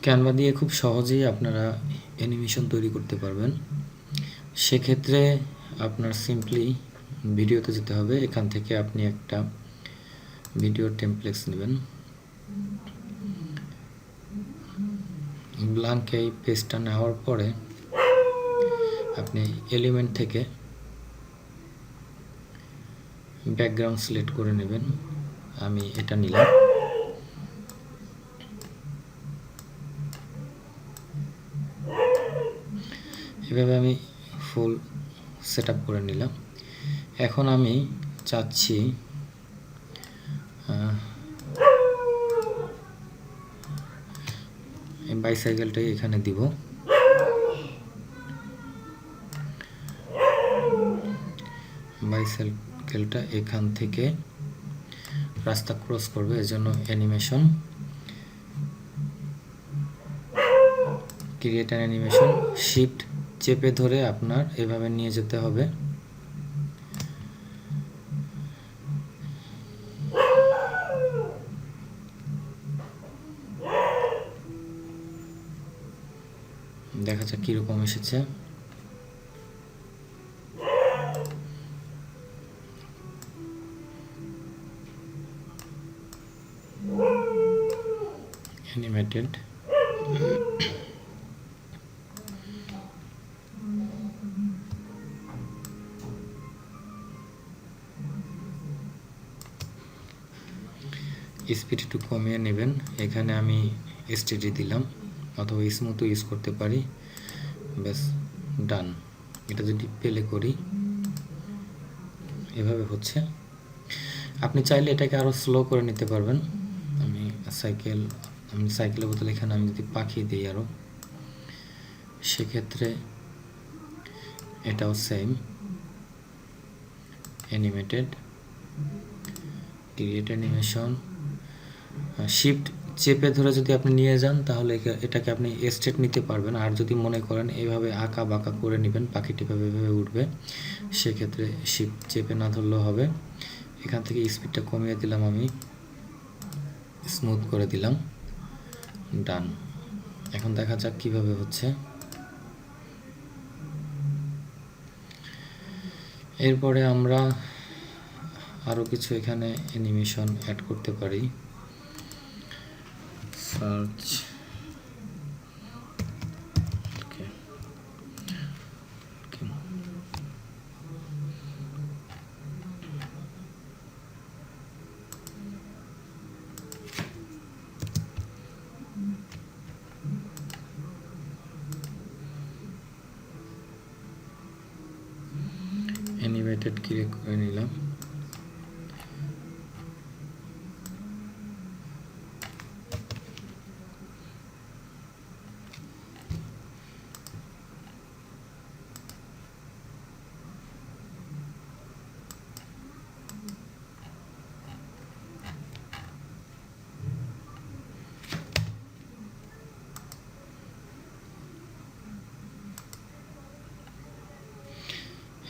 Canva দিয়ে খুব সহজেই আপনারা অ্যানিমেশন তৈরি করতে পারবেন। সেক্ষেত্রে আপনার সিম্পলি ভিডিওতে যেতে হবে। এখান থেকে আপনি একটা ভিডিও টেমপ্লেটস নেবেন। ব্ল্যাঙ্ক এই পেজটা নেওয়ার পরে আপনি এলিমেন্ট থেকে ব্যাকগ্রাউন্ড সিলেক্ট করে নেবেন। আমি এটা নিলাম। এভাবে আমি ফুল সেট আপ করে নিলাম। এখন আমি চাচ্ছি এই বাইসাইকেলটাই এখানে দিব। বাইসাইকেলটা এখান থেকে রাস্তা ক্রস করবে, এজন্য animation, create an animation, shift চেপে ধরে আপনার এভাবে নিয়ে যেতে হবে। দেখা যাক কীরকম এসেছে। অ্যানিমেটেড। স্পিড একটু কমিয়ে নেবেন। এখানে আমি এসটিডি দিলাম, অথবা স্মুথও ইউজ করতে পারি। ব্যাস, ডান। এটা যদি প্লে করি এভাবে হচ্ছে। আপনি চাইলে এটাকে আরও স্লো করে নিতে পারবেন। আমি সাইকেলের বদলে এখানে আমি যদি পাখি দিই আরও, সেক্ষেত্রে এটাও same. Animated, create animation, shift চেপে ধরে যদি আপনি নিয়ে যান তাহলে এটাকে আপনি স্ট্রেট নিতে পারবেন। আর যদি মনে করেন এইভাবে আঁকা বাঁকা করে নেবেন, পাখিটি এভাবে উঠবে, সেক্ষেত্রে শিফট চেপে না ধরলেও হবে। এখান থেকে স্পিডটা কমিয়ে দিলাম, আমি স্মুথ করে দিলাম, ডান। এখন দেখা যাক কিভাবে হচ্ছে। এরপরে আমরা আরও কিছু এখানে অ্যানিমেশন অ্যাড করতে পারি। সার্চ, অ্যানিমেটেড ক্রিয়েট করে নিলাম।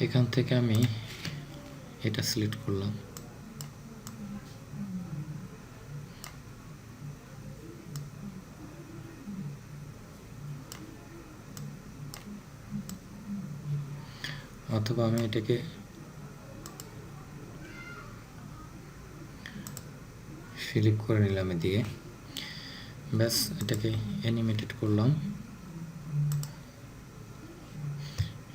এখান থেকে আমি এটা সিলেক্ট করলাম। অথবা আমি এটাকে ফিলিপ করে নিলাম এদিকে। ব্যাস, এটাকে অ্যানিমেটেড করলাম,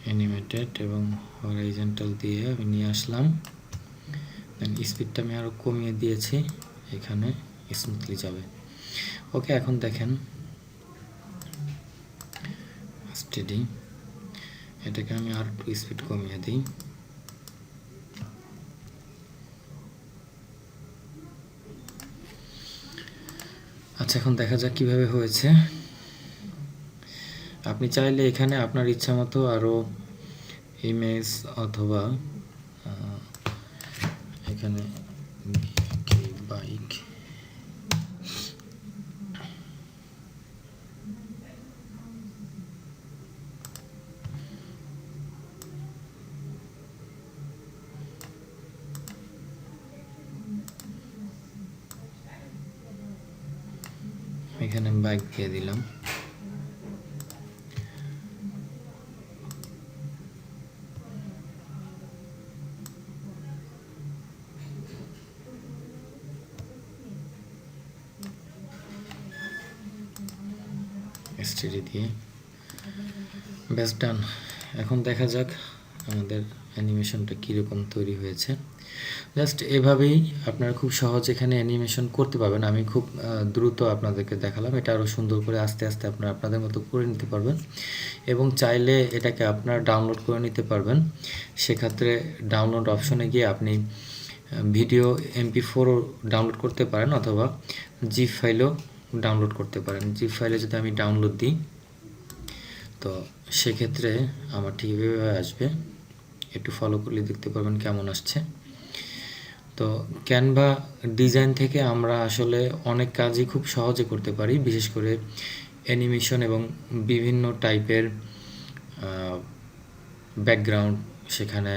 অ্যানিমেটেড এবং হরাইজন্টাল দিয়ে আমি নিয়ে আসলাম। দেন স্পিডটা আমি আরও কমিয়ে দিয়েছি, এখানে স্মুথলি যাবে। ওকে, এখন দেখেন স্টেডি। এটাকে আমি আর একটু স্পিড কমিয়ে দিই। আচ্ছা, এখন দেখা যাক কিভাবে হয়েছে। আপনি চাইলে এখানে আপনার ইচ্ছা মতো আরও ইমেজ অথবা এখানে বাইক, এখানে বাইক দিয়ে দিলাম। স্টেডি দিয়ে ব্যাস ডান। এখন দেখা যাক আমাদের অ্যানিমেশনটা কীরকম তৈরি হয়েছে। জাস্ট এভাবেই আপনারা খুব সহজ এখানে অ্যানিমেশন করতে পারবেন। আমি খুব দ্রুত আপনাদেরকে দেখালাম, এটা আরও সুন্দর করে আস্তে আস্তে আপনারা আপনাদের মতো করে নিতে পারবেন এবং চাইলে এটাকে আপনারা ডাউনলোড করে নিতে পারবেন। সেক্ষেত্রে ডাউনলোড অপশনে গিয়ে আপনি ভিডিও MP4ও ডাউনলোড করতে পারেন অথবা জিপ ফাইলও ডাউনলোড করতে পারেন। জিপ ফাইলে যদি আমি ডাউনলোড দিই তো সেক্ষেত্রে আমার ঠিক এভাবে আসবে, একটু ফলো করলে দেখতে পারবেন কেমন আসছে। তো ক্যানভা ডিজাইন থেকে আমরা আসলে অনেক কাজই খুব সহজে করতে পারি, বিশেষ করে অ্যানিমেশন এবং বিভিন্ন টাইপের ব্যাকগ্রাউন্ড, সেখানে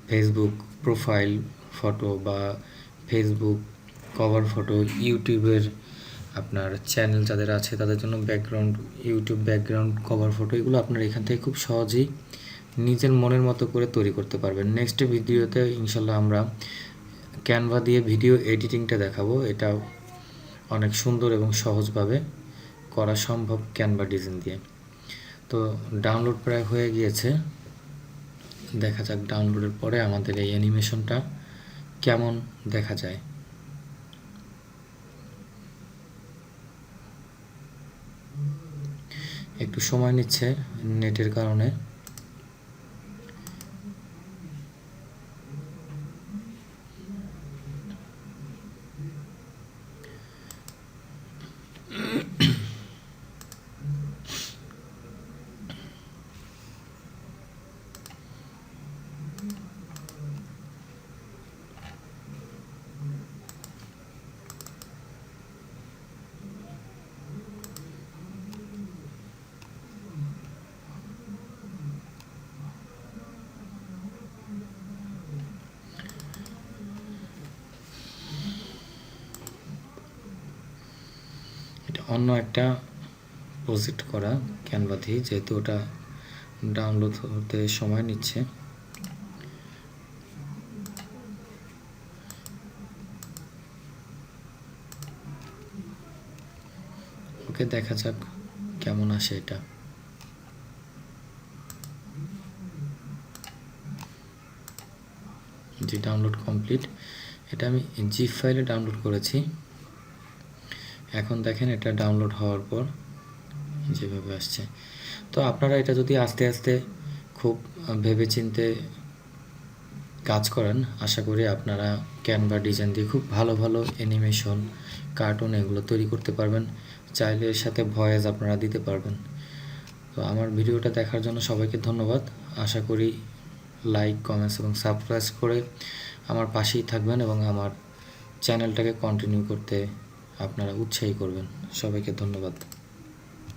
ফেসবুক প্রোফাইল ফটো বা ফেসবুক কভার ফটো, ইউটিউবের আপনার চ্যানেল যাদের আছে তাদের জন্য background, YouTube background cover photo, এগুলো আপনারা এখান থেকে খুব সহজেই নিজের মনের মতো করে তৈরি করতে পারবেন। নেক্সট ভিডিওতে ইনশাল্লাহ আমরা ক্যানভা দিয়ে ভিডিও এডিটিংটা দেখাবো। এটা অনেক সুন্দর এবং সহজভাবে করা সম্ভব ক্যানভা ডিজাইন দিয়ে। তো ডাউনলোড প্রায় হয়ে গিয়েছে, দেখা যাক ডাউনলোডের পরে আমাদের এই অ্যানিমেশনটা কেমন দেখা যায়। একটু সময় নিচ্ছে নেটের কারণে। এটা অন্য একটা প্রজেক্ট করা ক্যানভা দিয়ে, যেহেতু ওটা ডাউনলোড হতে সময় নিচ্ছে। ওকে, দেখা যাক কেমন আসে এটা। যে ডাউনলোড কমপ্লিট, এটা আমি জিপ ফাইলে ডাউনলোড করেছি। এখন দেখেন এটা ডাউনলোড হওয়ার পর যেভাবে আসছে। তো আপনারা এটা যদি আস্তে আস্তে খুব ভেবেচিন্তে কাজ করেন, আশা করি আপনারা ক্যানভা ডিজাইন দিয়ে খুব ভালো ভালো অ্যানিমেশন, কার্টুন এগুলো তৈরি করতে পারবেন। চাইলে এর সাথে ভয়েস আপনারা দিতে পারবেন। তো আমার ভিডিওটা দেখার জন্য সবাইকে ধন্যবাদ। আশা করি লাইক, কমেন্টস এবং সাবস্ক্রাইব করে আমার পাশেই থাকবেন এবং আমার চ্যানেলটাকে কন্টিনিউ করতে আপনারা উৎসাহী করবেন। সবাইকে ধন্যবাদ।